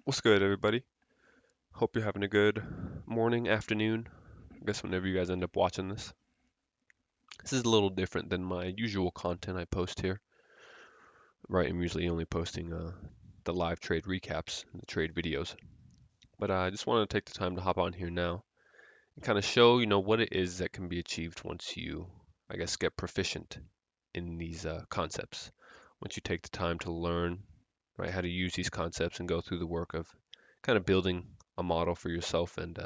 What's good, everybody? Hope you're having a good morning, afternoon. I guess whenever you guys end up watching this. This is a little different than my usual content I post here, right? I'm usually only posting the live trade recaps and the trade videos. But I just wanted to take the time to hop on here now and kind of show, what it is that can be achieved once you, I guess, get proficient in these concepts. Once you take the time to learn, right, how to use these concepts and go through the work of kind of building a model for yourself and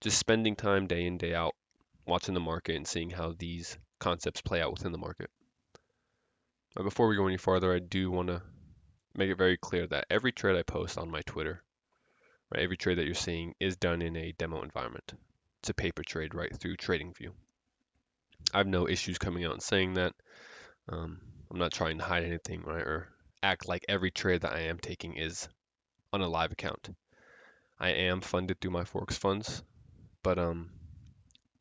just spending time day in, day out, watching the market and seeing how these concepts play out within the market. But before we go any farther, I do want to make it very clear that every trade I post on my Twitter, right, every trade that you're seeing is done in a demo environment. It's a paper trade right through TradingView. I have no issues coming out and saying that. Um, I'm not trying to hide anything, right, or act like every trade that I am taking is on a live account. I am funded through my Forex funds, but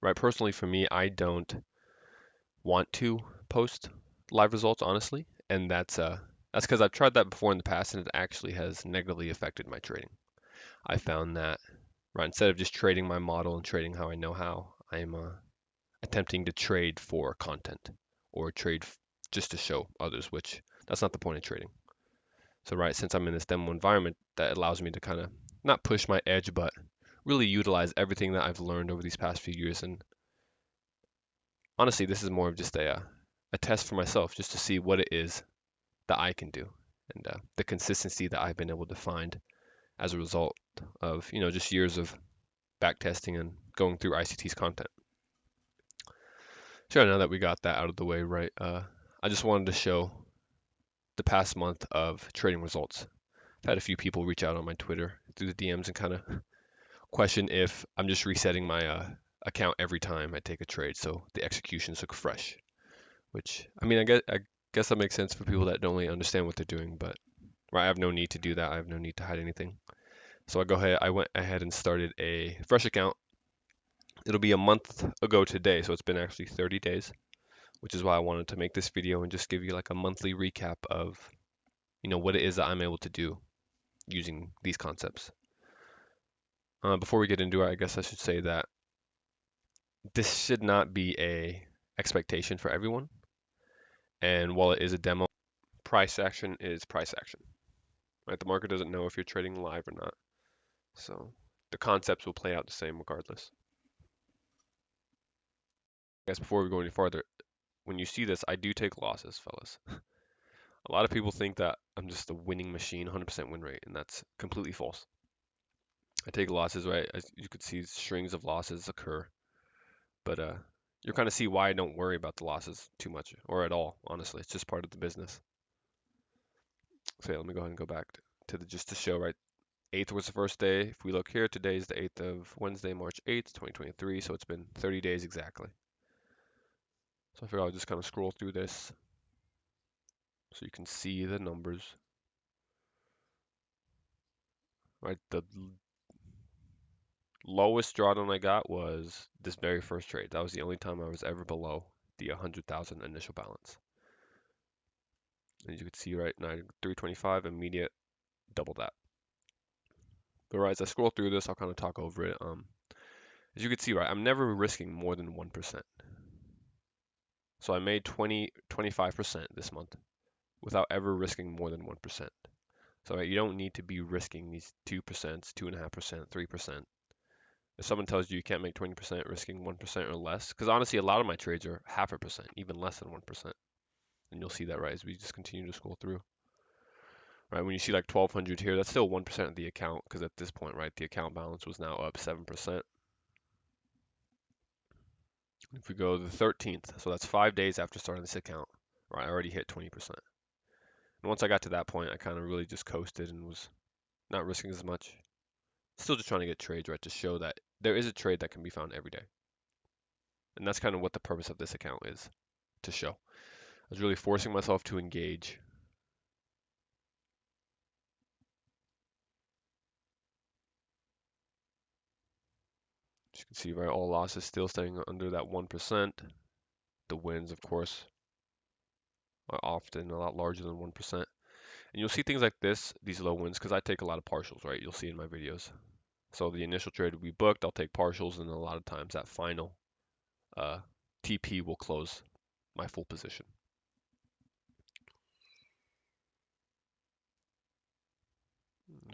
right, personally for me, I don't want to post live results, honestly, and that's because I've tried that before in the past, and it actually has negatively affected my trading. I found that right instead of just trading my model and trading how I know how, I'm attempting to trade for content or just to show others, which that's not the point of trading. So right, since I'm in this demo environment, that allows me to kind of not push my edge, but really utilize everything that I've learned over these past few years. And honestly, this is more of just a test for myself, just to see what it is that I can do and the consistency that I've been able to find as a result of just years of back testing and going through ICT's content. So now that we got that out of the way, right, I just wanted to show the past month of trading results. I've had a few people reach out on my Twitter through the DMs and kind of question if I'm just resetting my account every time I take a trade, so the executions look fresh. Which I mean, I guess that makes sense for people that don't really understand what they're doing, but right, I have no need to do that. I have no need to hide anything. So I went ahead and started a fresh account. It'll be a month ago today, so it's been actually 30 days, which is why I wanted to make this video and just give you like a monthly recap of, what it is that I'm able to do using these concepts. Before we get into it, I guess I should say that this should not be a expectation for everyone. And while it is a demo, price action is price action. Right? The market doesn't know if you're trading live or not. So the concepts will play out the same regardless. I guess before we go any farther, when you see this, I do take losses, fellas. A lot of people think that I'm just a winning machine, 100% win rate, and that's completely false. I take losses, right? As you could see, strings of losses occur, but you'll kind of see why I don't worry about the losses too much or at all. Honestly, it's just part of the business. So yeah, let me go ahead and go back to the just to show, right? 8th was the first day. If we look here, today is the 8th of Wednesday, March 8th, 2023. So it's been 30 days exactly. So I figure I'll just kind of scroll through this so you can see the numbers. Right, the lowest drawdown I got was this very first trade. That was the only time I was ever below the 100,000 initial balance. As you can see right now, 325 immediate, double that. But right, as I scroll through this, I'll kind of talk over it. As you can see, right, I'm never risking more than 1%. So I made 25% this month without ever risking more than 1%. So right, you don't need to be risking these 2%, 2.5%, 3%. If someone tells you you can't make 20% risking 1% or less, because honestly, a lot of my trades are half a percent, even less than 1%. And you'll see that, right, as we just continue to scroll through. Right, when you see like 1200 here, that's still 1% of the account, because at this point, right, the account balance was now up 7%. If we go to the 13th, so that's 5 days after starting this account, right, I already hit 20%. And once I got to that point, I kind of really just coasted and was not risking as much. Still just trying to get trades, right, to show that there is a trade that can be found every day. And that's kind of what the purpose of this account is, to show. I was really forcing myself to engage. As you can see, right, all losses still staying under that 1%. The wins, of course, are often a lot larger than 1%. And you'll see things like this, these low wins, because I take a lot of partials, right? You'll see in my videos. So the initial trade will be booked, I'll take partials, and then a lot of times that final uh, TP will close my full position.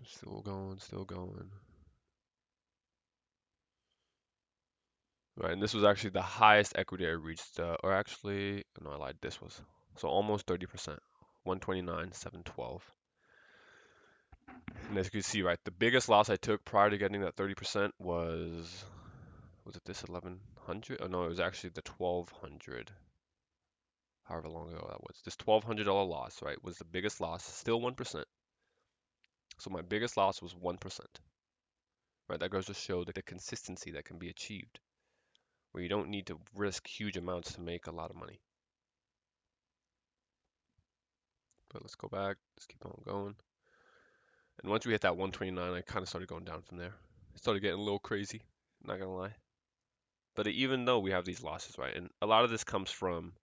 Still going, still going. Right, and this was actually the highest equity I reached, or actually, no, I lied, this was. So almost 30%, 129, 712. And as you can see, right, the biggest loss I took prior to getting that 30% was it this 1100? Oh no, it was actually the 1200, however long ago that was. This $1,200 loss, right, was the biggest loss, still 1%. So my biggest loss was 1%, right? That goes to show the consistency that can be achieved, where you don't need to risk huge amounts to make a lot of money. But let's go back, let's keep on going. And once we hit that 129, I kind of started going down from there. It started getting a little crazy, not gonna lie. But even though we have these losses, right, and a lot of this comes from,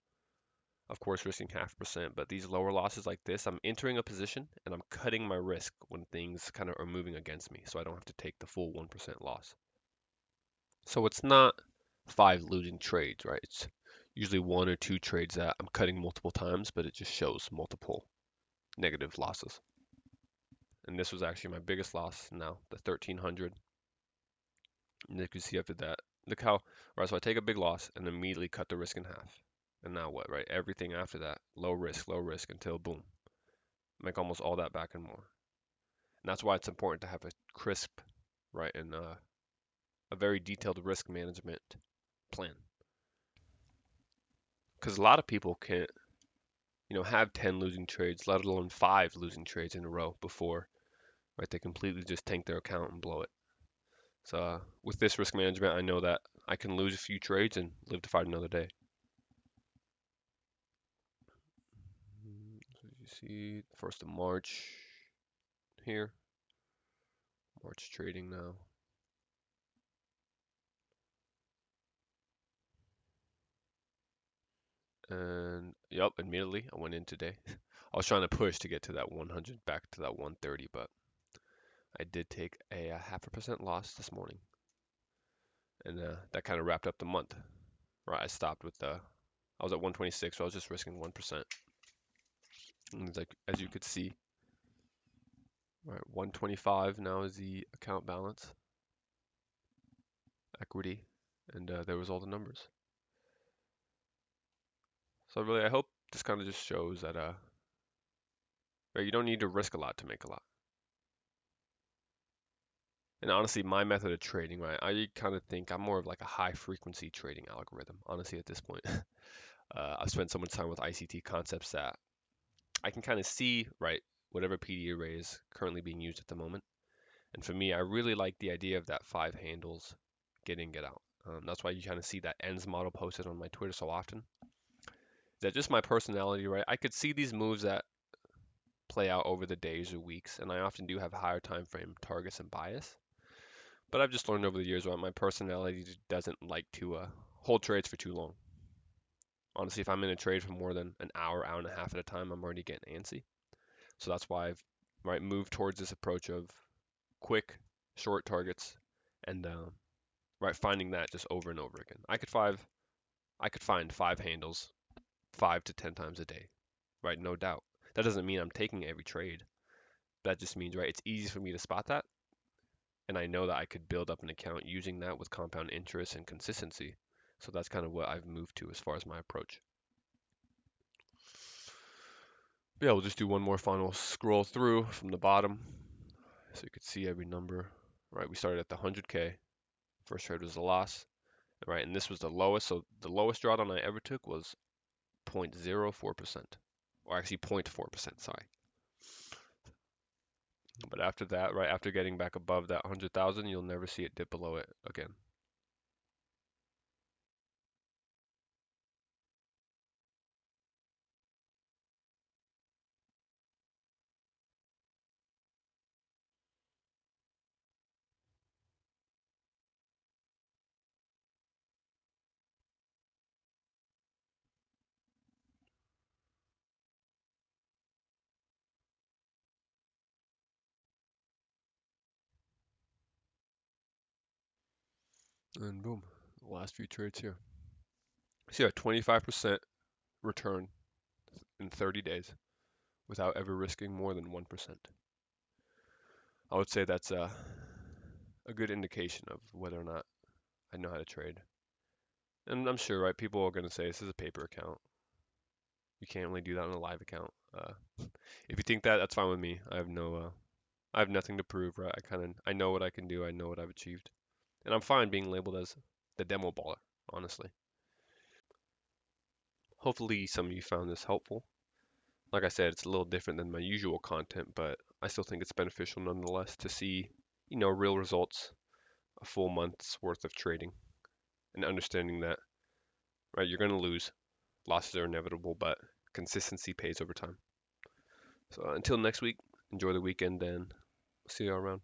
of course, risking 0.5%, but these lower losses like this, I'm entering a position and I'm cutting my risk when things kind of are moving against me, so I don't have to take the full 1% loss. So it's not 5 losing trades, right? It's usually 1 or 2 trades that I'm cutting multiple times, but it just shows multiple negative losses. And this was actually my biggest loss now, the 1300. And you can see after that, look how, right, so I take a big loss and immediately cut the risk in half. And now what, right? Everything after that, low risk until boom. Make almost all that back and more. And that's why it's important to have a crisp, right, and a very detailed risk management plan. Because a lot of people can't, have 10 losing trades, let alone 5 losing trades in a row before, right? They completely just tank their account and blow it. So with this risk management, I know that I can lose a few trades and live to fight another day. So you see, 1st of March here, March trading now. And yep, admittedly, I went in today. I was trying to push to get to that 100, back to that 130, but I did take a 0.5% loss this morning, and that kind of wrapped up the month. Right, I stopped with I was at 126, so I was just risking 1%. And it's like, as you could see, right, 125 now is the account balance, equity, and there was all the numbers. So really, I hope this kind of just shows that right, you don't need to risk a lot to make a lot. And honestly, my method of trading, right, I kind of think I'm more of like a high frequency trading algorithm, honestly, at this point. I've spent so much time with ICT concepts that I can kind of see, right, whatever PD array is currently being used at the moment. And for me, I really like the idea of that 5 handles, get in, get out. That's why you kind of see that ends model posted on my Twitter so often. That's just my personality, right? I could see these moves that play out over the days or weeks, and I often do have higher time frame targets and bias. But I've just learned over the years, right, my personality doesn't like to hold trades for too long. Honestly, if I'm in a trade for more than an hour, hour and a half at a time, I'm already getting antsy. So that's why I've moved towards this approach of quick, short targets, and finding that just over and over again. I could find 5 handles 5 to 10 times a day, right? No doubt. That doesn't mean I'm taking every trade. That just means, right, it's easy for me to spot that, and I know that I could build up an account using that with compound interest and consistency. So that's kind of what I've moved to as far as my approach. But yeah, we'll just do one more final scroll through from the bottom so you could see every number. Right, we started at the 100K. First trade was a loss, right? And this was the lowest. So the lowest drawdown I ever took was 0.04%, or actually 0.4%, sorry. But after that, right after getting back above that 100,000, you'll never see it dip below it again. And boom, last few trades here. So yeah, 25% return in 30 days without ever risking more than 1%. I would say that's a good indication of whether or not I know how to trade. And I'm sure, right, people are going to say this is a paper account. You can't really do that on a live account. If you think that, that's fine with me. I have nothing to prove, right? I know what I can do. I know what I've achieved, and I'm fine being labeled as the demo baller, honestly. Hopefully, some of you found this helpful. Like I said, it's a little different than my usual content, but I still think it's beneficial nonetheless to see, real results, a full month's worth of trading, and understanding that, right, you're going to lose. Losses are inevitable, but consistency pays over time. So until next week, enjoy the weekend and see you around.